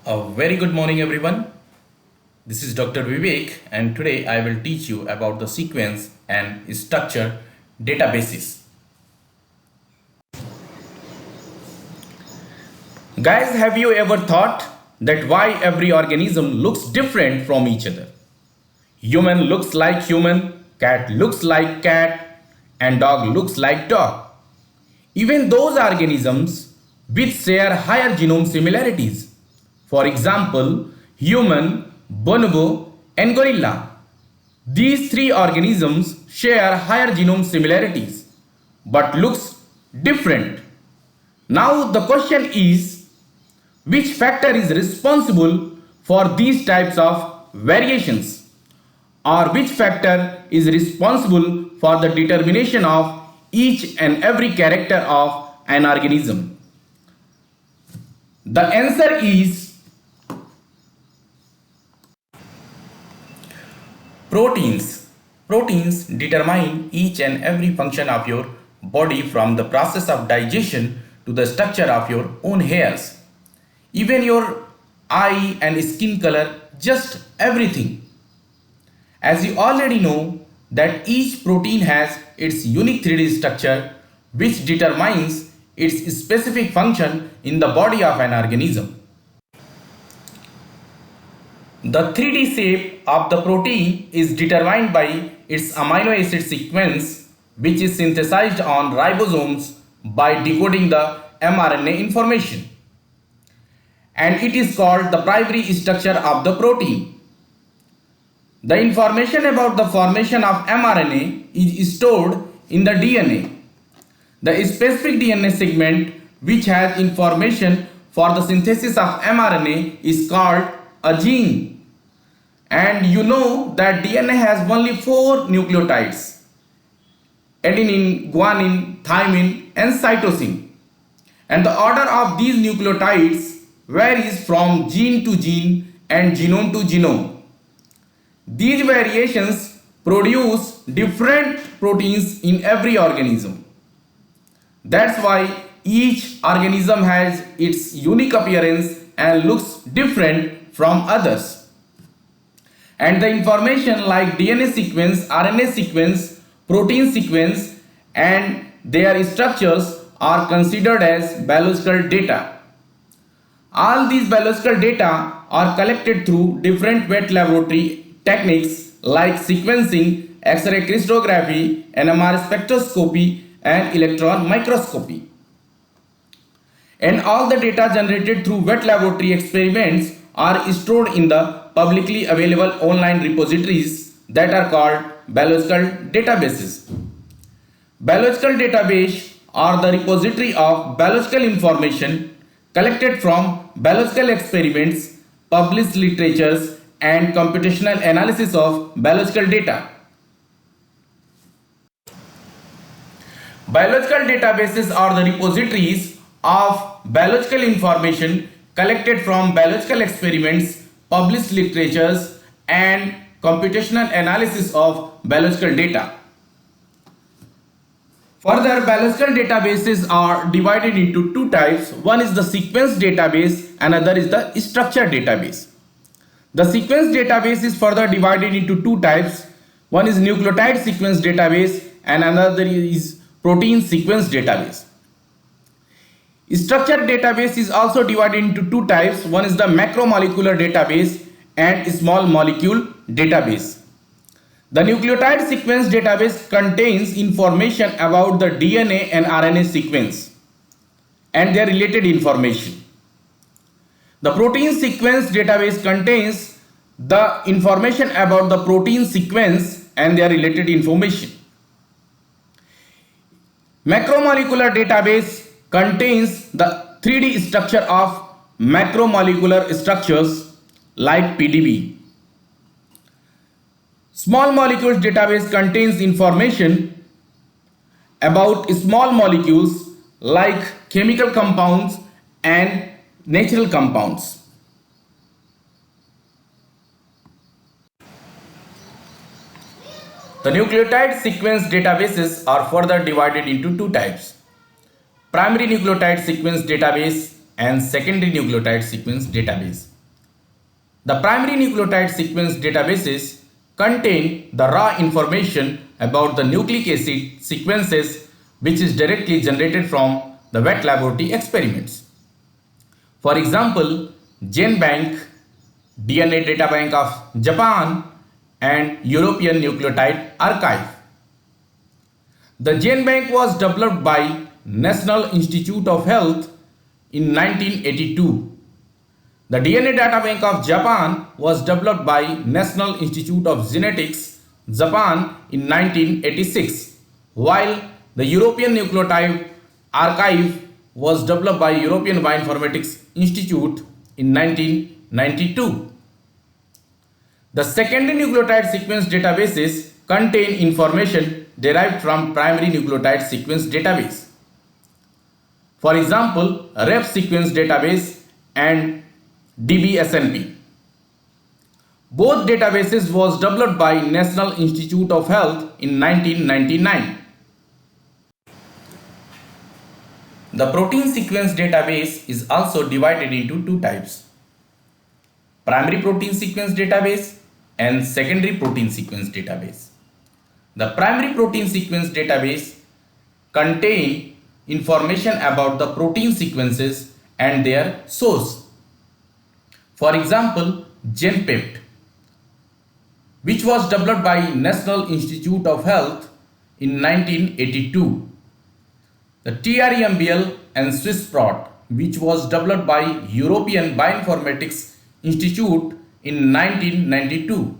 A very good morning, everyone. This is Dr. Vivek, and today I will teach you about the sequence and structure databases. Guys, have you ever thought that why every organism looks different from each other? Human looks like human, cat looks like cat, and dog looks like dog. Even those organisms which share higher genome similarities. For example, human, bonobo, and gorilla. These three organisms share higher genome similarities but looks different. Now the question is, which factor is responsible for these types of variations, or which factor is responsible for the determination of each and every character of an organism? The answer is proteins. Proteins determine each and every function of your body, from the process of digestion to the structure of your own hairs. Even your eye and skin color, just everything. As you already know that each protein has its unique 3D structure which determines its specific function in the body of an organism. The 3D shape of the protein is determined by its amino acid sequence, which is synthesized on ribosomes by decoding the mRNA information. And it is called the primary structure of the protein. The information about the formation of mRNA is stored in the DNA. The specific DNA segment which has information for the synthesis of mRNA is called a gene. And you know that DNA has only 4 nucleotides: adenine, guanine, thymine, and cytosine. And the order of these nucleotides varies from gene to gene and genome to genome. These variations produce different proteins in every organism. That's why each organism has its unique appearance and looks different from others. And the information like DNA sequence, RNA sequence, protein sequence, and their structures are considered as biological data. All these biological data are collected through different wet laboratory techniques like sequencing, X-ray crystallography, NMR spectroscopy, and electron microscopy. And all the data generated through wet laboratory experiments are stored in the publicly available online repositories that are called biological databases. Biological database are the repository of biological information collected from biological experiments, published literatures, and computational analysis of biological data. Biological databases are the repositories of biological information collected from biological experiments, published literatures, and computational analysis of biological data. Further, biological databases are divided into two types. One is the sequence database, another is the structure database. The sequence database is further divided into two types. One is nucleotide sequence database and another is protein sequence database. Structure database is also divided into two types. One is the macromolecular database and small molecule database. The nucleotide sequence database contains information about the DNA and RNA sequence and their related information. The protein sequence database contains the information about the protein sequence and their related information. Macromolecular database contains the 3D structure of macromolecular structures like PDB. Small molecules database contains information about small molecules like chemical compounds and natural compounds. The nucleotide sequence databases are further divided into two types: primary nucleotide sequence database and secondary nucleotide sequence database. The primary nucleotide sequence databases contain the raw information about the nucleic acid sequences which is directly generated from the wet laboratory experiments. For example, GenBank, DNA Data Bank of Japan, and European Nucleotide Archive. The GenBank was developed by National Institute of Health in 1982. The DNA Data Bank of Japan was developed by National Institute of Genetics, Japan in 1986, while the European Nucleotide Archive was developed by European Bioinformatics Institute in 1992. The secondary nucleotide sequence databases contain information derived from primary nucleotide sequence database. For example, REF sequence database and DBSNP. Both databases was developed by National Institute of Health in 1999. The protein sequence database is also divided into two types: primary protein sequence database and secondary protein sequence database. The primary protein sequence database contain information about the protein sequences and their source. For example, GenPept, which was developed by National Institute of Health in 1982. The TREMBL and SwissProt, which was developed by European Bioinformatics Institute in 1992.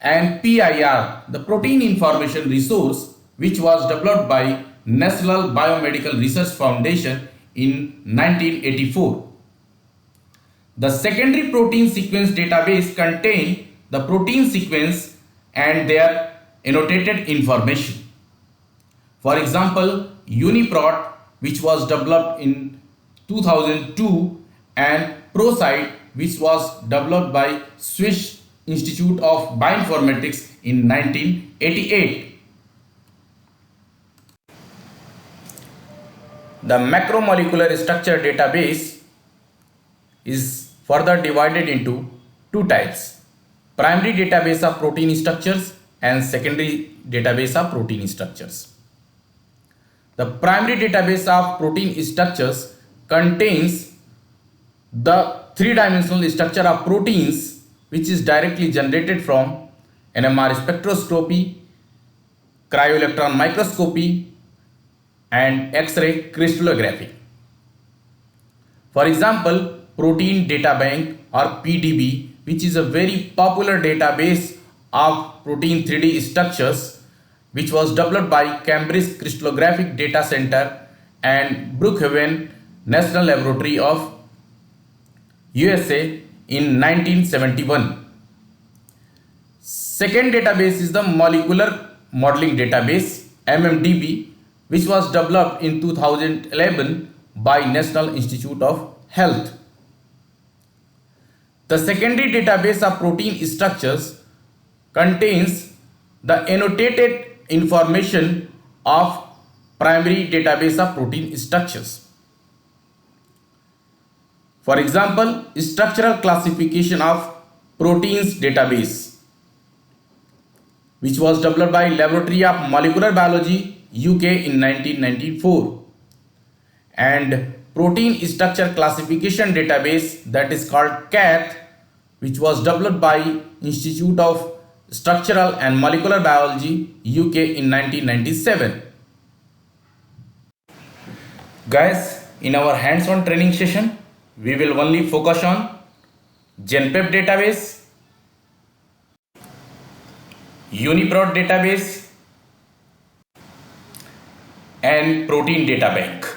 And PIR, the Protein Information Resource, which was developed by National Biomedical Research Foundation in 1984. The secondary protein sequence database contain the protein sequence and their annotated information. For example, UniProt, which was developed in 2002, and ProCyte, which was developed by Swiss Institute of Bioinformatics in 1988. The macromolecular structure database is further divided into two types: primary database of protein structures and secondary database of protein structures. The primary database of protein structures contains the three-dimensional structure of proteins, which is directly generated from NMR spectroscopy, cryo-electron microscopy, and X-ray crystallography. For example, Protein Data Bank or PDB, which is a very popular database of protein 3D structures, which was developed by Cambridge Crystallographic Data Center and Brookhaven National Laboratory of USA in 1971. Second database is the Molecular Modeling Database MMDB, which was developed in 2011 by National Institute of Health. The secondary database of protein structures contains the annotated information of primary database of protein structures. For example, structural classification of proteins database, which was developed by Laboratory of Molecular Biology, UK in 1994, and protein structure classification database, that is called CATH, which was developed by Institute of Structural and Molecular Biology, UK in 1997. Guys, in our hands-on training session, we will only focus on GenPept database, UniProt database, and Protein Data Bank.